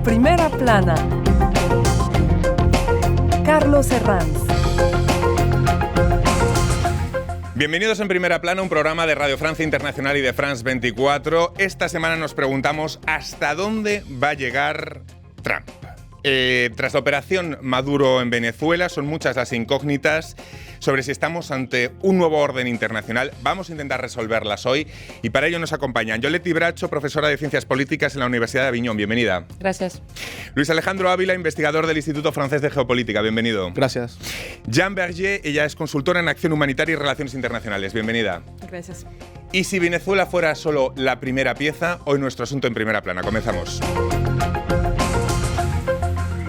Primera Plana. Carlos Herranz. Bienvenidos en Primera Plana, un programa de Radio Francia Internacional y de France 24. Esta semana nos preguntamos ¿hasta dónde va a llegar Trump? Tras la operación Maduro en Venezuela, son muchas las incógnitas sobre si estamos ante un nuevo orden internacional. Vamos a intentar resolverlas hoy y para ello nos acompañan Yoletti Bracho, profesora de Ciencias Políticas en la Universidad de Aviñón. Bienvenida. Gracias. Luis Alejandro Ávila, investigador del Instituto Francés de Geopolítica. Bienvenido. Gracias. Jean Berger, ella es consultora en Acción Humanitaria y Relaciones Internacionales. Bienvenida. Gracias. Y si Venezuela fuera solo la primera pieza, hoy nuestro asunto en Primera Plana. Comenzamos.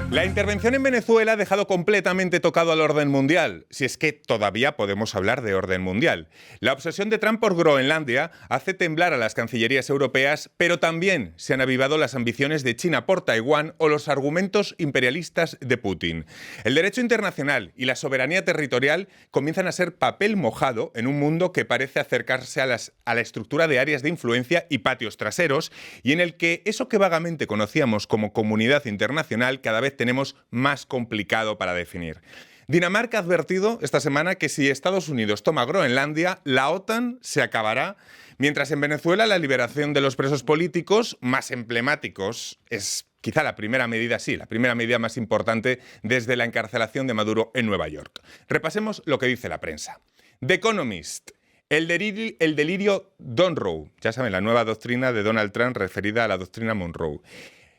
La intervención en Venezuela ha dejado completamente tocado al orden mundial, si es que todavía podemos hablar de orden mundial. La obsesión de Trump por Groenlandia hace temblar a las cancillerías europeas, pero también se han avivado las ambiciones de China por Taiwán o los argumentos imperialistas de Putin. El derecho internacional y la soberanía territorial comienzan a ser papel mojado en un mundo que parece acercarse a la estructura de áreas de influencia y patios traseros, y en el que eso que vagamente conocíamos como comunidad internacional cada vez tenemos más complicado para definir. Dinamarca ha advertido esta semana que si Estados Unidos toma Groenlandia, la OTAN se acabará, mientras en Venezuela la liberación de los presos políticos más emblemáticos es quizá la primera medida, sí, la primera medida más importante desde la encarcelación de Maduro en Nueva York. Repasemos lo que dice la prensa. The Economist. El delirio Monroe, ya saben, la nueva doctrina de Donald Trump referida a la doctrina Monroe.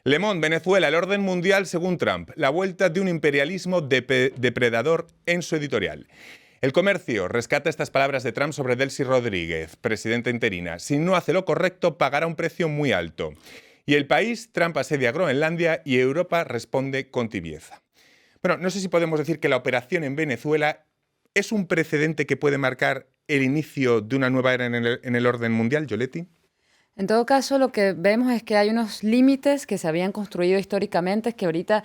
Le Monde, Venezuela, el orden mundial según Trump, la vuelta de un imperialismo depredador en su editorial. El Comercio rescata estas palabras de Trump sobre Delcy Rodríguez, presidenta interina. Si no hace lo correcto, pagará un precio muy alto. Y El País, Trump asedia Groenlandia y Europa responde con tibieza. Bueno, no sé si podemos decir que la operación en Venezuela es un precedente que puede marcar el inicio de una nueva era en el orden mundial, Yoletti. En todo caso, lo que vemos es que hay unos límites que se habían construido históricamente que ahorita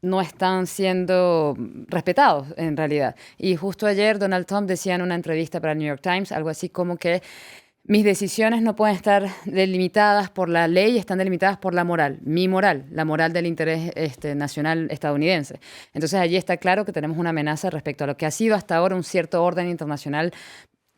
no están siendo respetados en realidad. Y justo ayer Donald Trump decía en una entrevista para el New York Times algo así como que mis decisiones no pueden estar delimitadas por la ley, están delimitadas por la moral, mi moral, la moral del interés nacional estadounidense. Entonces allí está claro que tenemos una amenaza respecto a lo que ha sido hasta ahora un cierto orden internacional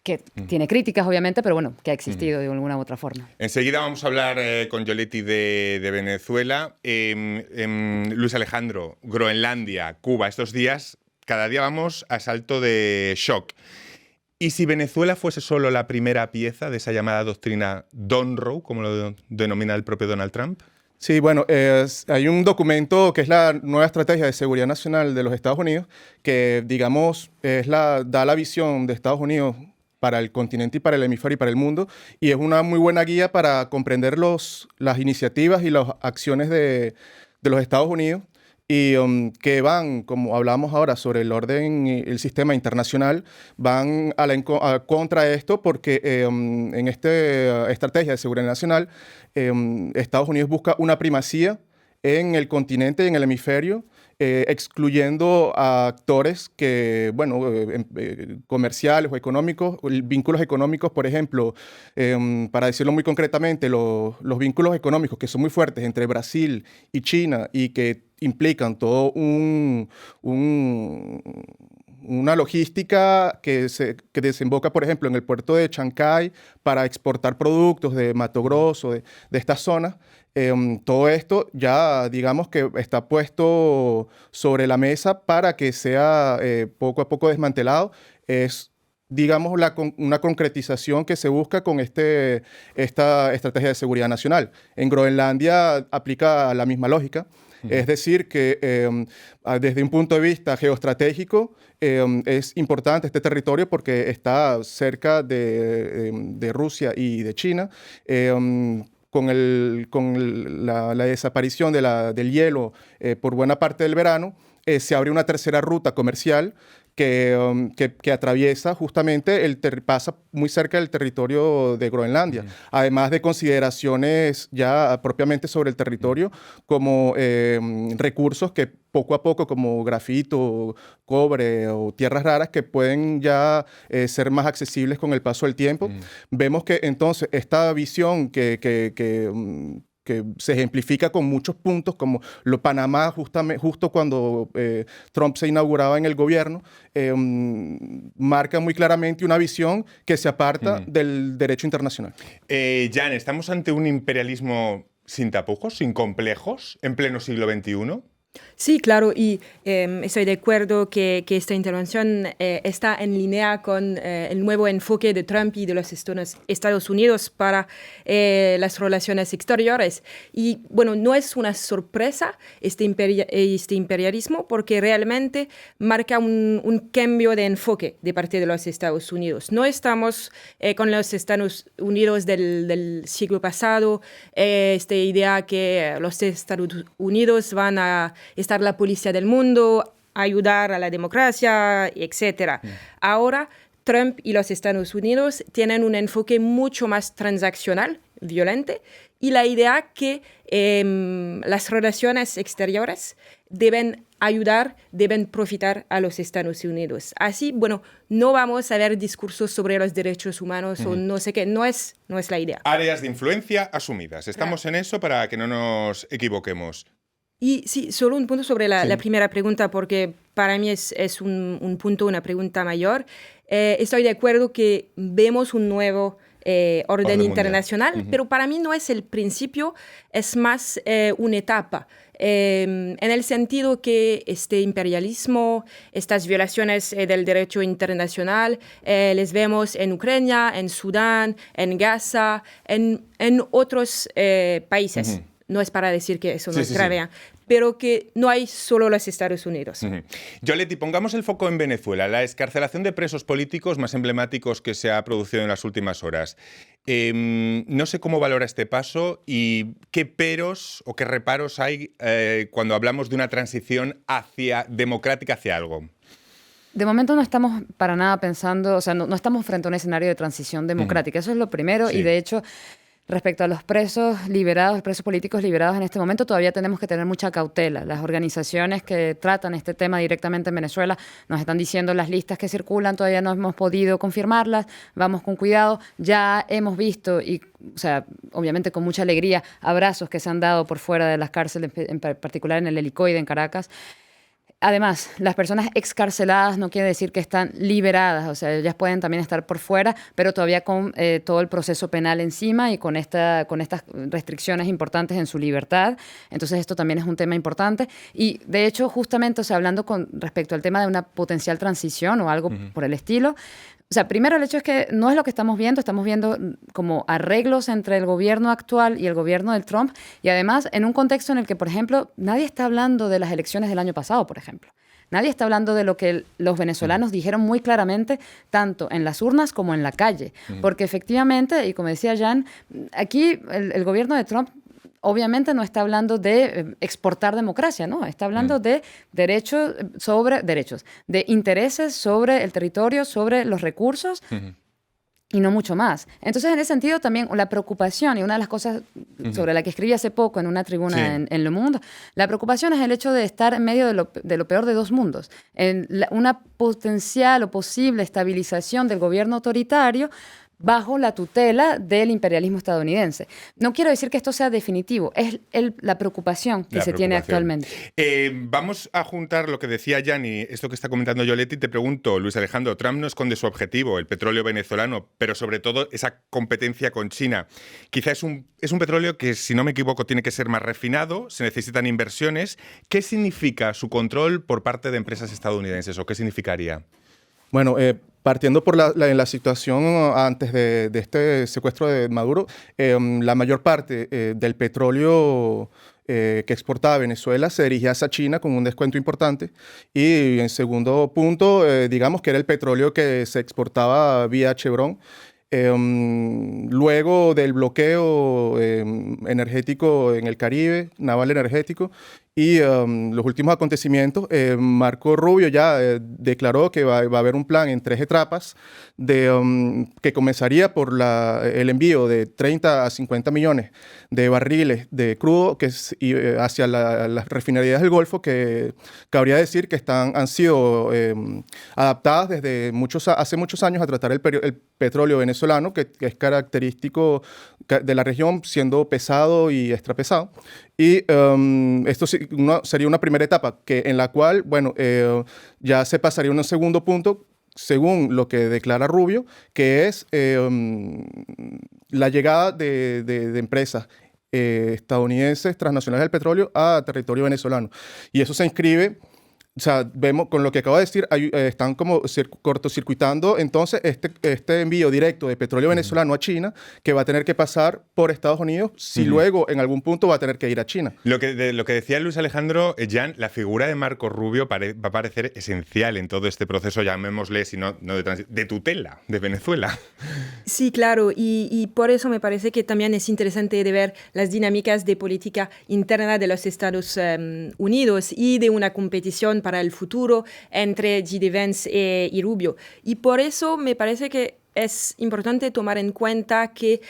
que tiene críticas, obviamente, pero bueno, que ha existido de alguna u otra forma. Enseguida vamos a hablar con Yoletti de Venezuela. Luis Alejandro, Groenlandia, Cuba, estos días, cada día vamos a salto de shock. ¿Y si Venezuela fuese solo la primera pieza de esa llamada doctrina Monroe, como lo denomina el propio Donald Trump? Sí, bueno, hay un documento que es la nueva estrategia de seguridad nacional de los Estados Unidos que, digamos, da la visión de Estados Unidos para el continente y para el hemisferio y para el mundo, y es una muy buena guía para comprender las iniciativas y las acciones de los Estados Unidos y que van, como hablamos ahora sobre el orden y el sistema internacional, van contra esto porque en esta estrategia de seguridad nacional Estados Unidos busca una primacía en el continente y en el hemisferio, excluyendo a actores que, bueno, comerciales o económicos, vínculos económicos, por ejemplo, para decirlo muy concretamente, los vínculos económicos que son muy fuertes entre Brasil y China y que implican todo una logística que desemboca, por ejemplo, en el puerto de Chancay para exportar productos de Mato Grosso, de estas zonas. Todo esto ya, digamos que está puesto sobre la mesa para que sea poco a poco desmantelado. Es, digamos, una concretización que se busca con esta estrategia de seguridad nacional. En Groenlandia aplica la misma lógica. Es decir, que desde un punto de vista geoestratégico es importante este territorio porque está cerca de Rusia y de China. Con la desaparición del hielo por buena parte del verano, se abre una tercera ruta comercial que atraviesa justamente, pasa muy cerca del territorio de Groenlandia, además de consideraciones ya propiamente sobre el territorio como recursos que poco a poco, como grafito, cobre o tierras raras, que pueden ya ser más accesibles con el paso del tiempo. Vemos que entonces esta visión que que se ejemplifica con muchos puntos, como Panamá, justo cuando Trump se inauguraba en el gobierno, marca muy claramente una visión que se aparta del derecho internacional. Jan, ¿estamos ante un imperialismo sin tapujos, sin complejos, en pleno siglo XXI? Sí, claro, y estoy de acuerdo que esta intervención está en línea con el nuevo enfoque de Trump y de los Estados Unidos para las relaciones exteriores. Y bueno, no es una sorpresa este imperialismo porque realmente marca un cambio de enfoque de parte de los Estados Unidos. No estamos con los Estados Unidos del siglo pasado, esta idea que los Estados Unidos van a estar la policía del mundo, ayudar a la democracia, etc. Ahora, Trump y los Estados Unidos tienen un enfoque mucho más transaccional, violento, y la idea que las relaciones exteriores deben ayudar, deben profitar a los Estados Unidos. Así, bueno, no vamos a ver discursos sobre los derechos humanos o no sé qué, no es la idea. Áreas de influencia asumidas. Estamos en eso para que no nos equivoquemos. Y sí, solo un punto sobre la primera pregunta, porque para mí es un punto, una pregunta mayor. Estoy de acuerdo que vemos un nuevo orden internacional, pero para mí no es el principio, es más una etapa. En el sentido que este imperialismo, estas violaciones del derecho internacional, les vemos en Ucrania, en Sudán, en Gaza, en otros países. No es para decir que eso no es grave, pero que no hay solo los Estados Unidos. Yoleti, pongamos el foco en Venezuela, la excarcelación de presos políticos más emblemáticos que se ha producido en las últimas horas. No sé cómo valora este paso y qué peros o qué reparos hay cuando hablamos de una transición democrática hacia algo. De momento no estamos para nada pensando, o sea, no estamos frente a un escenario de transición democrática. Eso es lo primero y de hecho, respecto a los presos liberados, presos políticos liberados en este momento, todavía tenemos que tener mucha cautela. Las organizaciones que tratan este tema directamente en Venezuela nos están diciendo las listas que circulan, todavía no hemos podido confirmarlas, vamos con cuidado. Ya hemos visto, y o sea, obviamente con mucha alegría, abrazos que se han dado por fuera de las cárceles, en particular en el Helicoide, en Caracas. Además, las personas excarceladas no quiere decir que están liberadas, o sea, ellas pueden también estar por fuera, pero todavía con todo el proceso penal encima y con estas restricciones importantes en su libertad. Entonces, esto también es un tema importante. Y, de hecho, justamente, o sea, hablando con respecto al tema de una potencial transición o algo por el estilo, o sea, primero el hecho es que no es lo que estamos viendo como arreglos entre el gobierno actual y el gobierno del Trump, y además en un contexto en el que, por ejemplo, nadie está hablando de las elecciones del año pasado, por ejemplo. Nadie está hablando de lo que los venezolanos dijeron muy claramente, tanto en las urnas como en la calle. Porque efectivamente, y como decía Jan, aquí el gobierno de Trump obviamente no está hablando de exportar democracia, ¿no? Está hablando de derechos, de intereses sobre el territorio, sobre los recursos y no mucho más. Entonces, en ese sentido, también la preocupación, y una de las cosas sobre la que escribí hace poco en una tribuna en Le Monde, la preocupación es el hecho de estar en medio de lo peor de dos mundos. Una potencial o posible estabilización del gobierno autoritario bajo la tutela del imperialismo estadounidense. No quiero decir que esto sea definitivo, es la preocupación que se tiene actualmente. Vamos a juntar lo que decía Jan y esto que está comentando Yoleti. Te pregunto, Luis Alejandro, Trump no esconde su objetivo, el petróleo venezolano, pero sobre todo esa competencia con China. Quizá es un petróleo que, si no me equivoco, tiene que ser más refinado, se necesitan inversiones. ¿Qué significa su control por parte de empresas estadounidenses o qué significaría? Bueno, partiendo por la situación antes de este secuestro de Maduro, la mayor parte del petróleo que exportaba Venezuela se dirigía hacia China con un descuento importante. Y en segundo punto, digamos que era el petróleo que se exportaba vía Chevron. Luego del bloqueo energético en el Caribe, naval energético, Y los últimos acontecimientos, Marco Rubio ya declaró que va a haber un plan en 3 etapas que comenzaría por el envío de 30 a 50 millones de barriles de crudo hacia las refinerías del Golfo, que cabría decir que han sido adaptadas desde hace muchos años a tratar el petróleo venezolano, que es característico de la región, siendo pesado y extrapesado. Y esto sería una primera etapa en la cual, bueno, ya se pasaría a un segundo punto, según lo que declara Rubio, que es la llegada de empresas estadounidenses transnacionales del petróleo a territorio venezolano. Y eso se inscribe. O sea, vemos con lo que acabo de decir, están como cortocircuitando entonces este envío directo de petróleo venezolano a China, que va a tener que pasar por Estados Unidos, si luego en algún punto va a tener que ir a China. Lo que decía Luis Alejandro, Jan, la figura de Marco Rubio va a parecer esencial en todo este proceso, llamémosle, si no de tutela de Venezuela. Sí, claro, y por eso me parece que también es interesante de ver las dinámicas de política interna de los Estados Unidos y de una competición para el futuro entre J.D. Vance y Rubio. Y por eso me parece que es importante tomar en cuenta que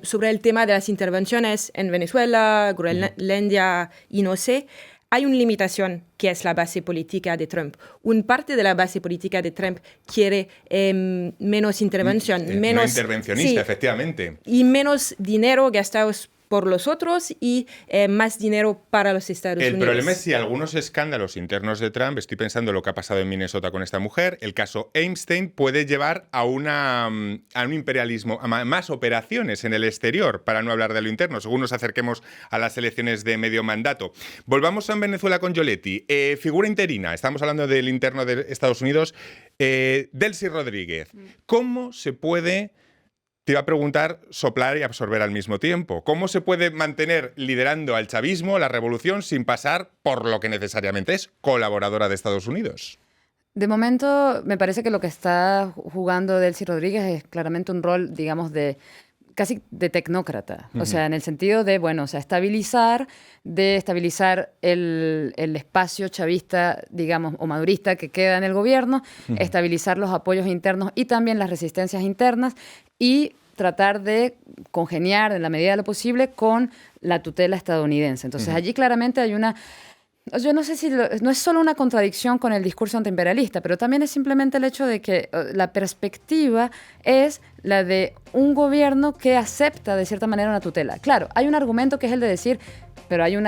sobre el tema de las intervenciones en Venezuela, Groenlandia y no sé, hay una limitación que es la base política de Trump. Una parte de la base política de Trump quiere menos intervención. Menos intervencionista, sí, efectivamente. Y menos dinero gastados por los otros y más dinero para los Estados Unidos. El problema es si algunos escándalos internos de Trump, estoy pensando en lo que ha pasado en Minnesota con esta mujer, el caso Epstein puede llevar a un imperialismo, a más operaciones en el exterior, para no hablar de lo interno, según nos acerquemos a las elecciones de medio mandato. Volvamos a Venezuela con Yoletti. Figura interina, estamos hablando del interno de Estados Unidos, Delcy Rodríguez. ¿Cómo se puede... Te iba a preguntar, soplar y absorber al mismo tiempo? ¿Cómo se puede mantener liderando al chavismo, la revolución, sin pasar por lo que necesariamente es colaboradora de Estados Unidos? De momento, me parece que lo que está jugando Delcy Rodríguez es claramente un rol, digamos, casi de tecnócrata. O sea, en el sentido de, bueno, o sea, estabilizar el espacio chavista, digamos, o madurista que queda en el gobierno, estabilizar los apoyos internos y también las resistencias internas, y tratar de congeniar en la medida de lo posible con la tutela estadounidense. Entonces, allí claramente hay una... Yo no sé si no es solo una contradicción con el discurso antiimperialista, pero también es simplemente el hecho de que la perspectiva es la de un gobierno que acepta de cierta manera una tutela. Claro, hay un argumento que es el de decir, pero hay un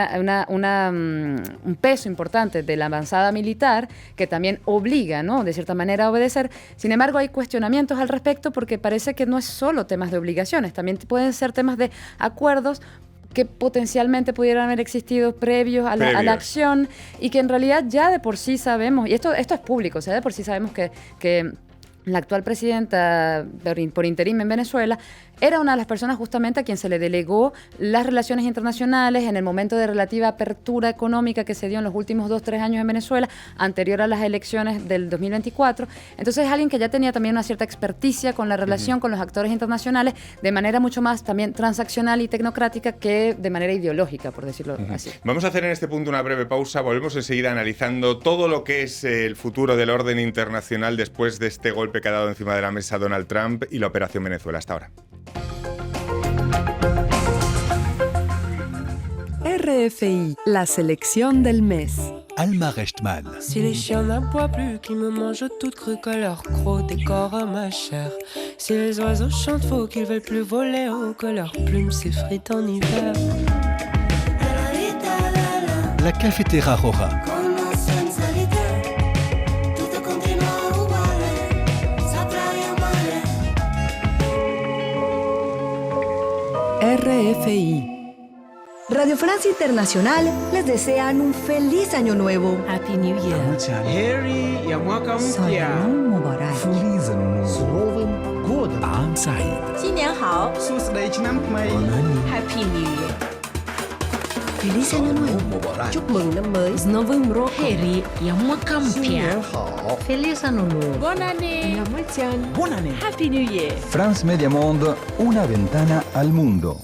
peso importante de la avanzada militar que también obliga, ¿no?, de cierta manera a obedecer. Sin embargo, hay cuestionamientos al respecto porque parece que no es solo temas de obligaciones, también pueden ser temas de acuerdos que potencialmente pudieran haber existido previos a la acción, y que en realidad ya de por sí sabemos, y esto es público, o sea, de por sí sabemos que la actual presidenta por interim en Venezuela era una de las personas justamente a quien se le delegó las relaciones internacionales en el momento de relativa apertura económica que se dio en los últimos 2-3 años en Venezuela, anterior a las elecciones del 2024. Entonces es alguien que ya tenía también una cierta experticia con la relación con los actores internacionales, de manera mucho más también transaccional y tecnocrática que de manera ideológica, por decirlo así. Vamos a hacer en este punto una breve pausa, volvemos enseguida analizando todo lo que es el futuro del orden internacional después de este golpe que ha dado encima de la mesa Donald Trump y la Operación Venezuela. Hasta ahora. RFI, la selección del mes. Alma Rechtman. Si les chiens n'aboient plus, qu'ils me mangent toutes crues, que leur croc décore ma chair. Si les oiseaux chantent faux, qu'ils veulent plus voler haut, que leurs plumes s'effritent en hiver. La Cafetera Roja. RFI. Radio Francia Internacional les desean un feliz año nuevo. Happy New Year. Heri ya mwaka mpya. Feliz Am Said. 新年好 Susday chinamkmay. Happy New Year. Feliz año nuevo. Chúc mừng năm mới. Z Nowym Rokiem. Heri ya mwaka mpya. Feliz año nuevo. Bonne année. Buon année. Happy New Year. France Media Monde, una ventana al mundo.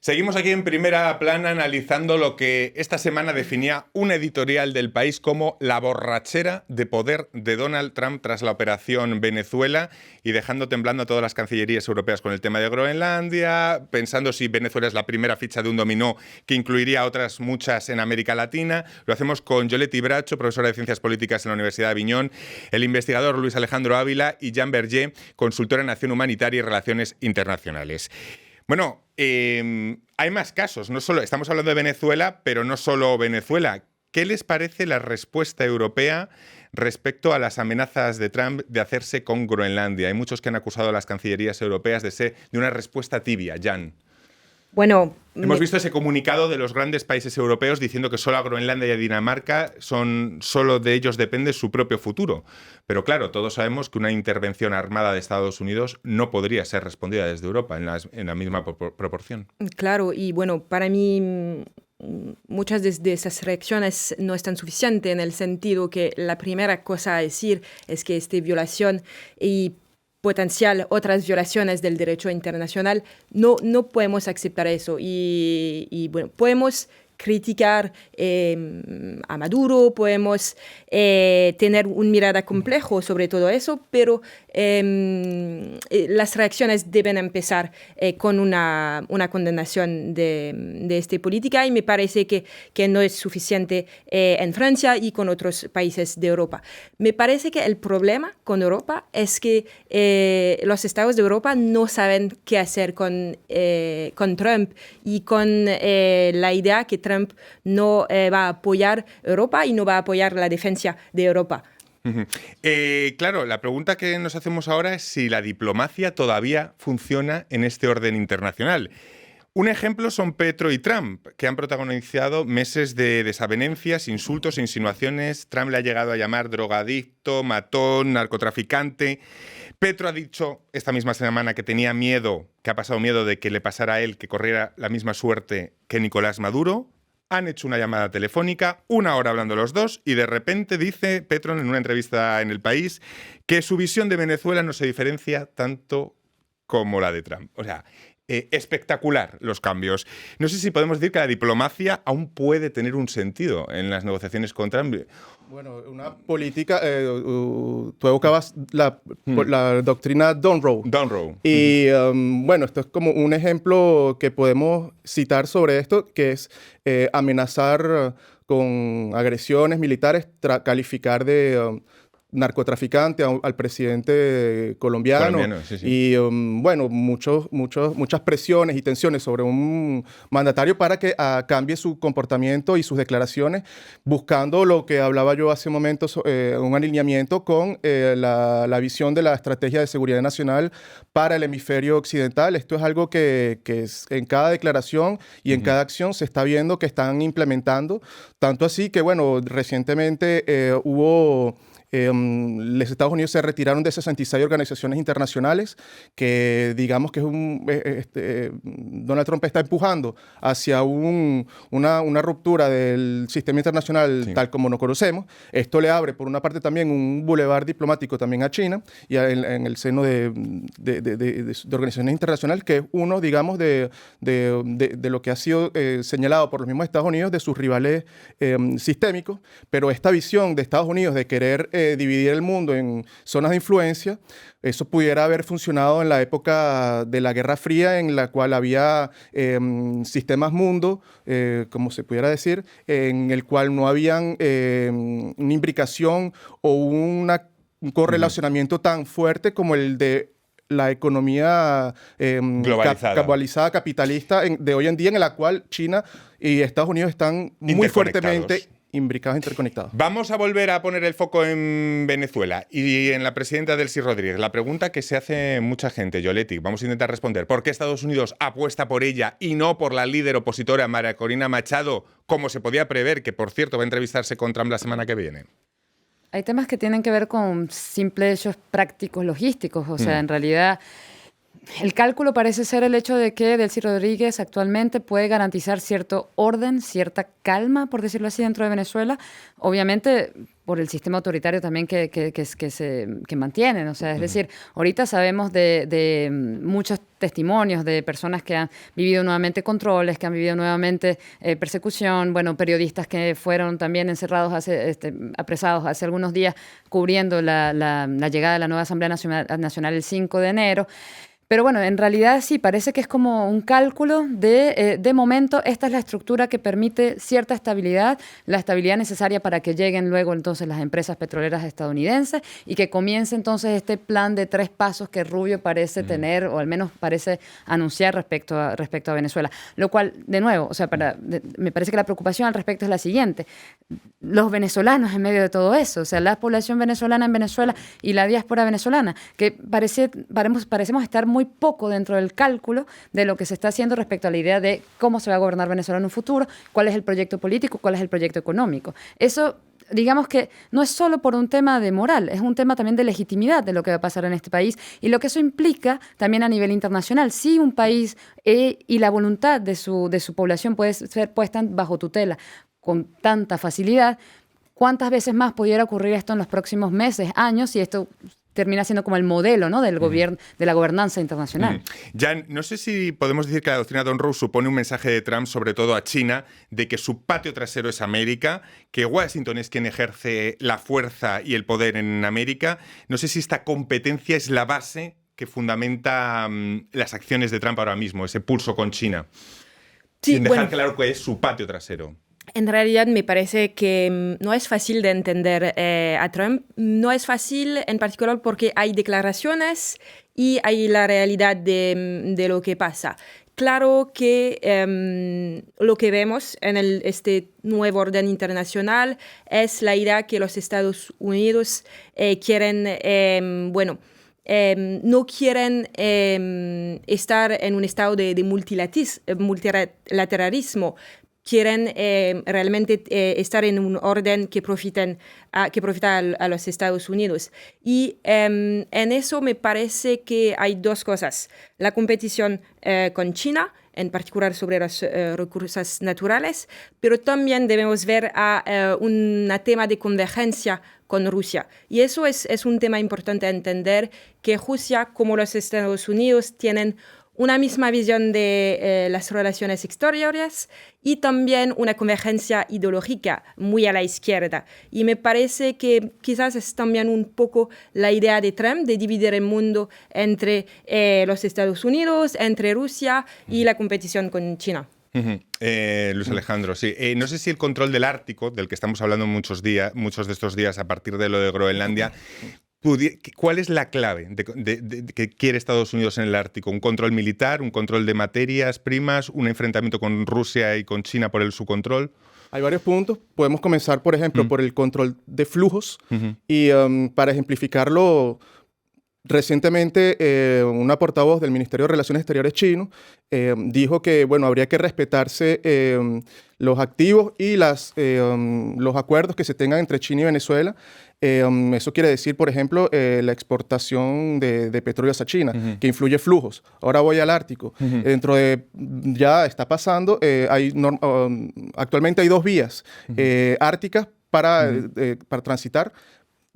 Seguimos aquí en Primera Plana analizando lo que esta semana definía un editorial del País como la borrachera de poder de Donald Trump tras la operación Venezuela y dejando temblando a todas las cancillerías europeas con el tema de Groenlandia, pensando si Venezuela es la primera ficha de un dominó que incluiría a otras muchas en América Latina. Lo hacemos con Yoleti Bracho, profesora de Ciencias Políticas en la Universidad de Aviñón, el investigador Luis Alejandro Ávila y Jean Berger, consultora en Acción Humanitaria y Relaciones Internacionales. Bueno, hay más casos. No solo estamos hablando de Venezuela, pero no solo Venezuela. ¿Qué les parece la respuesta europea respecto a las amenazas de Trump de hacerse con Groenlandia? Hay muchos que han acusado a las cancillerías europeas de una respuesta tibia. Jan. Bueno, hemos visto ese comunicado de los grandes países europeos diciendo que solo a Groenlandia y a Dinamarca solo de ellos depende su propio futuro. Pero claro, todos sabemos que una intervención armada de Estados Unidos no podría ser respondida desde Europa en la misma proporción. Claro, y bueno, para mí muchas de esas reacciones no están suficientes en el sentido que la primera cosa a decir es que esta violación y potencial otras violaciones del derecho internacional, no podemos aceptar eso. Y bueno, podemos criticar a Maduro, podemos tener una mirada compleja sobre todo eso, pero las reacciones deben empezar con una condenación de esta política y me parece que no es suficiente en Francia y con otros países de Europa. Me parece que el problema con Europa es que los estados de Europa no saben qué hacer con Trump y con la idea que Trump no va a apoyar Europa y no va a apoyar la defensa de Europa. Claro, la pregunta que nos hacemos ahora es si la diplomacia todavía funciona en este orden internacional. Un ejemplo son Petro y Trump, que han protagonizado meses de desavenencias, insultos e insinuaciones. Trump le ha llegado a llamar drogadicto, matón, narcotraficante. Petro ha dicho esta misma semana que tenía miedo, que ha pasado miedo de que le pasara a él, que corriera la misma suerte que Nicolás Maduro. Han hecho una llamada telefónica, 1 hora hablando los dos, y de repente dice Petro en una entrevista en El País que su visión de Venezuela no se diferencia tanto como la de Trump. O sea, espectacular los cambios. No sé si podemos decir que la diplomacia aún puede tener un sentido en las negociaciones con Trump. Bueno, una política, tú evocabas la doctrina Dunrow. Y bueno, esto es como un ejemplo que podemos citar sobre esto, que es amenazar con agresiones militares, calificar de narcotraficante al presidente colombiano sí. Y bueno, muchas presiones y tensiones sobre un mandatario para que cambie su comportamiento y sus declaraciones, buscando lo que hablaba yo hace un momento, un alineamiento con la visión de la estrategia de seguridad nacional para el hemisferio occidental. Esto es algo que en cada declaración y en cada acción se está viendo que están implementando, tanto así que bueno, recientemente hubo los Estados Unidos se retiraron de 66 organizaciones internacionales que digamos que Donald Trump está empujando hacia una ruptura del sistema internacional tal como lo conocemos. Esto le abre por una parte también un bulevar diplomático también a China y en el seno de organizaciones internacionales, que es uno, digamos, de lo que ha sido señalado por los mismos Estados Unidos de sus rivales sistémicos, pero esta visión de Estados Unidos de querer dividir el mundo en zonas de influencia, eso pudiera haber funcionado en la época de la Guerra Fría, en la cual había sistemas mundo, como se pudiera decir, en el cual no habían una imbricación o un correlacionamiento tan fuerte como el de la economía globalizada, capitalista de hoy en día, en la cual China y Estados Unidos están muy fuertemente imbricados, interconectados. Vamos a volver a poner el foco en Venezuela y en la presidenta Delcy Rodríguez. La pregunta que se hace mucha gente, Yoleti, vamos a intentar responder. ¿Por qué Estados Unidos apuesta por ella y no por la líder opositora María Corina Machado, como se podía prever, que por cierto va a entrevistarse con Trump la semana que viene? Hay temas que tienen que ver con simples hechos prácticos logísticos. O sea, en realidad, el cálculo parece ser el hecho de que Delcy Rodríguez actualmente puede garantizar cierto orden, cierta calma, por decirlo así, dentro de Venezuela. Obviamente, por el sistema autoritario también que mantienen. O sea, es decir, ahorita sabemos de muchos testimonios de personas que han vivido nuevamente controles, que han vivido nuevamente persecución, bueno, periodistas que fueron también encerrados, apresados hace algunos días cubriendo la llegada de la nueva Asamblea Nacional el 5 de enero. Pero bueno, en realidad sí, parece que es como un cálculo de momento, esta es la estructura que permite cierta estabilidad, la estabilidad necesaria para que lleguen luego entonces las empresas petroleras estadounidenses y que comience entonces este plan de 3 pasos que Rubio parece tener, o al menos parece anunciar respecto a Venezuela. Lo cual, de nuevo, o sea, me parece que la preocupación al respecto es la siguiente. Los venezolanos en medio de todo eso, o sea, la población venezolana en Venezuela y la diáspora venezolana, que parecemos estar muy poco dentro del cálculo de lo que se está haciendo respecto a la idea de cómo se va a gobernar Venezuela en un futuro, cuál es el proyecto político, cuál es el proyecto económico. Eso, digamos que no es solo por un tema de moral, es un tema también de legitimidad de lo que va a pasar en este país y lo que eso implica también a nivel internacional. Si un país y la voluntad de su población puede ser puesta bajo tutela con tanta facilidad, ¿cuántas veces más pudiera ocurrir esto en los próximos meses, años, y esto termina siendo como el modelo, ¿no?, del gobierno, de la gobernanza internacional? Jan, no sé si podemos decir que la doctrina Monroe supone un mensaje de Trump, sobre todo a China, de que su patio trasero es América, que Washington es quien ejerce la fuerza y el poder en América. No sé si esta competencia es la base que fundamenta las acciones de Trump ahora mismo, ese pulso con China. Sí, sin dejar claro que es su patio trasero. En realidad me parece que no es fácil de entender a Trump. No es fácil en particular porque hay declaraciones y hay la realidad de lo que pasa. Claro que lo que vemos en este nuevo orden internacional es la idea que los Estados Unidos quieren, no quieren estar en un estado de multilateralismo. Quieren realmente estar en un orden que profita a los Estados Unidos. Y en eso me parece que hay 2 cosas. La competición con China, en particular sobre los recursos naturales, pero también debemos ver un tema de convergencia con Rusia. Y eso es un tema importante a entender, que Rusia, como los Estados Unidos, tienen una misma visión de las relaciones exteriores y también una convergencia ideológica muy a la izquierda. Y me parece que quizás es también un poco la idea de Trump de dividir el mundo entre los Estados Unidos, entre Rusia y la competición con China. Luis Alejandro, sí. No sé si el control del Ártico, del que estamos hablando muchos de estos días a partir de lo de Groenlandia, ¿cuál es la clave que quiere Estados Unidos en el Ártico? ¿Un control militar, un control de materias primas, un enfrentamiento con Rusia y con China por su control? Hay varios puntos. Podemos comenzar, por ejemplo, por el control de flujos. Y para ejemplificarlo, recientemente una portavoz del Ministerio de Relaciones Exteriores chino dijo que habría que respetarse los activos y los acuerdos que se tengan entre China y Venezuela. Eso quiere decir, por ejemplo, la exportación de petróleo hacia China, que influye flujos. Ahora voy al Ártico. Ya está pasando, actualmente hay 2 vías árticas para transitar.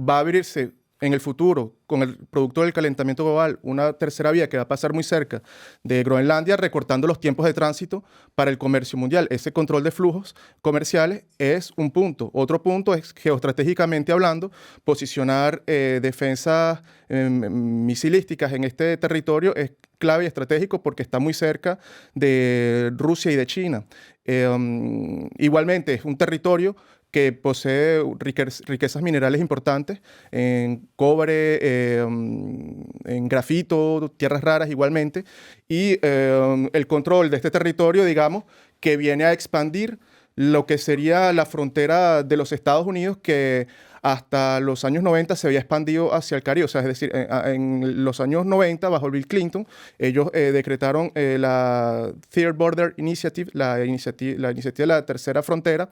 Va a abrirse en el futuro, con el producto del calentamiento global, una tercera vía que va a pasar muy cerca de Groenlandia, recortando los tiempos de tránsito para el comercio mundial. Ese control de flujos comerciales es un punto. Otro punto es, geoestratégicamente hablando, posicionar defensas misilísticas en este territorio es clave y estratégico porque está muy cerca de Rusia y de China. Igualmente, es un territorio que posee riquezas minerales importantes en cobre, en grafito, tierras raras igualmente, y el control de este territorio, digamos, que viene a expandir lo que sería la frontera de los Estados Unidos, que hasta los años 90 se había expandido hacia el Caribe. O sea, es decir, en los años 90, bajo Bill Clinton, ellos decretaron la Third Border Initiative, la iniciativa de la tercera frontera.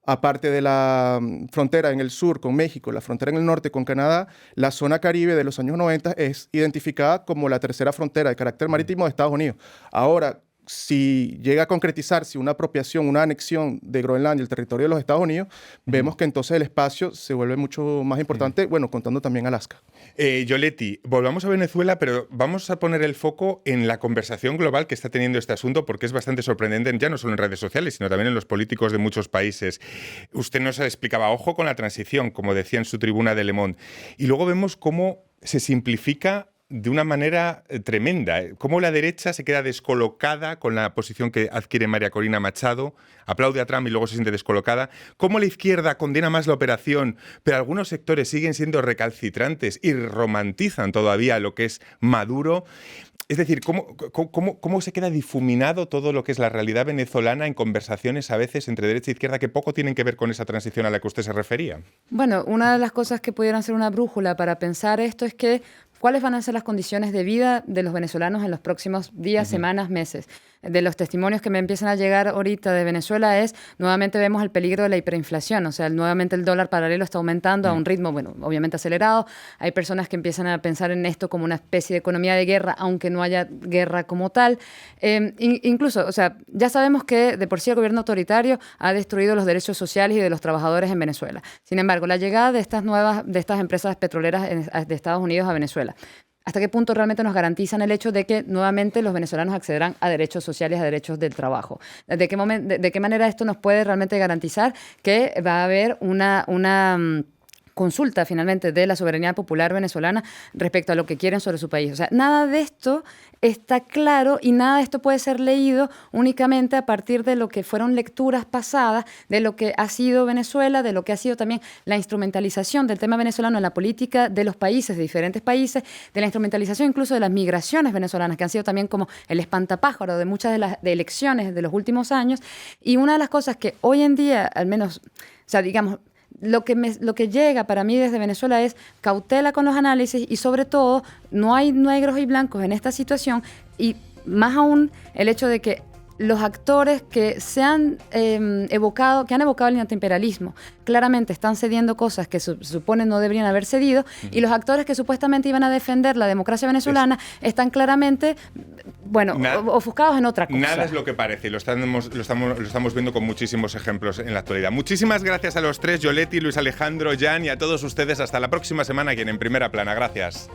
Aparte de la frontera en el sur con México, la frontera en el norte con Canadá, la zona Caribe de los años 90 es identificada como la tercera frontera de carácter marítimo de Estados Unidos. Ahora, si llega a concretizarse una apropiación, una anexión de Groenlandia, el territorio de los Estados Unidos, vemos que entonces el espacio se vuelve mucho más importante, bueno, contando también Alaska. Yoletti, volvamos a Venezuela, pero vamos a poner el foco en la conversación global que está teniendo este asunto, porque es bastante sorprendente, ya no solo en redes sociales, sino también en los políticos de muchos países. Usted nos explicaba, ojo con la transición, como decía en su tribuna de Le Monde, y luego vemos cómo se simplifica de una manera tremenda. Cómo la derecha se queda descolocada con la posición que adquiere María Corina Machado, aplaude a Trump y luego se siente descolocada. Cómo la izquierda condena más la operación, pero algunos sectores siguen siendo recalcitrantes y romantizan todavía lo que es Maduro. Es decir, ¿cómo se queda difuminado todo lo que es la realidad venezolana en conversaciones a veces entre derecha e izquierda que poco tienen que ver con esa transición a la que usted se refería? Bueno, una de las cosas que pudieran ser una brújula para pensar esto es que ¿cuáles van a ser las condiciones de vida de los venezolanos en los próximos días, semanas, meses? De los testimonios que me empiezan a llegar ahorita de Venezuela nuevamente vemos el peligro de la hiperinflación, o sea, nuevamente el dólar paralelo está aumentando a un ritmo, bueno, obviamente acelerado. Hay personas que empiezan a pensar en esto como una especie de economía de guerra, aunque no haya guerra como tal. Incluso, o sea, ya sabemos que de por sí el gobierno autoritario ha destruido los derechos sociales y de los trabajadores en Venezuela. Sin embargo, la llegada de estas empresas petroleras de Estados Unidos a Venezuela, ¿hasta qué punto realmente nos garantizan el hecho de que nuevamente los venezolanos accederán a derechos sociales, a derechos del trabajo? ¿De qué manera esto nos puede realmente garantizar que va a haber una consulta finalmente de la soberanía popular venezolana respecto a lo que quieren sobre su país? O sea, nada de esto está claro y nada de esto puede ser leído únicamente a partir de lo que fueron lecturas pasadas, de lo que ha sido Venezuela, de lo que ha sido también la instrumentalización del tema venezolano en la política de los países, de diferentes países, de la instrumentalización incluso de las migraciones venezolanas, que han sido también como el espantapájaro de muchas de las elecciones de los últimos años. Y una de las cosas que hoy en día, al menos, o sea, digamos, lo que llega para mí desde Venezuela es cautela con los análisis y sobre todo no hay negros y blancos en esta situación, y más aún el hecho de que los actores que se han evocado el antiimperialismo claramente están cediendo cosas que se supone no deberían haber cedido, y los actores que supuestamente iban a defender la democracia venezolana están claramente, bueno, ofuscados en otra cosa. Nada es lo que parece, y lo estamos viendo con muchísimos ejemplos en la actualidad. Muchísimas gracias a los tres, Yoletti, Luis Alejandro, Jan, y a todos ustedes. Hasta la próxima semana aquí en Primera Plana. Gracias.